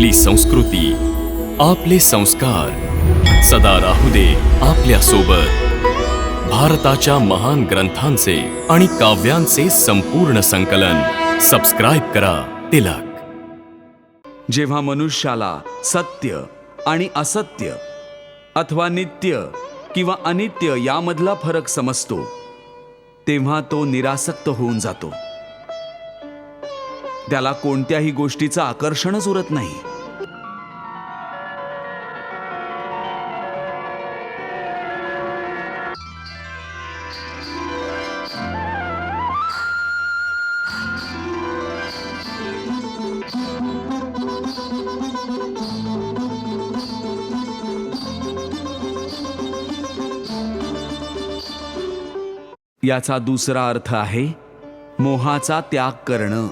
आपली संस्कृती, आपले संस्कार सदा राहू दे आपल्या सोबत. भारताच्या महान ग्रंथांचे आणि काव्यांचे संपूर्ण संकलन. सबस्क्राईब करा तिलक. जेव्हा मनुष्याला सत्य आणि असत्य अथवा नित्य किंवा अनित्य यामधला फरक समजतो, तेव्हा तो निरासक्त होऊन जातो. त्याला कोणत्याही गोष्टीचं आकर्षणच उरत नाही. याचा दुसरा अर्थ आहे मोहाचा त्याग करणं.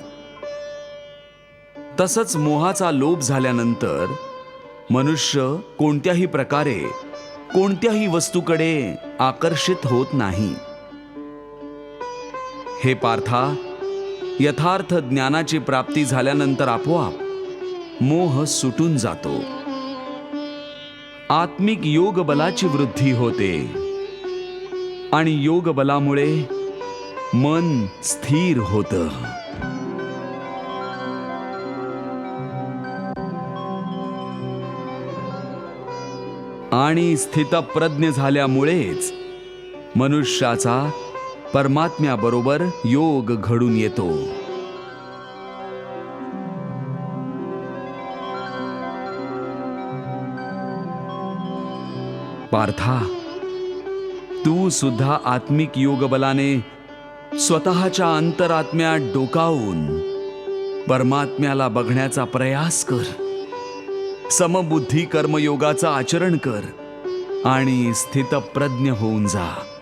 तसंच मोहाचा लोभ झाल्यानंतर मनुष्य कोणत्याही प्रकारे कोणत्याही वस्तूकडे आकर्षित होत नाही. हे पार्था, यथार्थ ज्ञानाची प्राप्ती झाल्यानंतर आपोआप मोह सुटून जातो. आत्मिक योग बलाची वृद्धी होते आणि योग बलामुळे मन स्थिर होतं. आणि स्थितप्रज्ञ झाल्यामुळेच मनुष्याचा परमात्म्याबरोबर योग घडून येतो. पार्था, तू सुद्धा आत्मिक योगबलाने स्वतःच्या अंतरात्म्यात डोकावून परमात्म्याला बघण्याचा प्रयास कर. समबुद्धी कर्मयोगाचं आचरण कर आणि स्थितप्रज्ञ होऊन जा.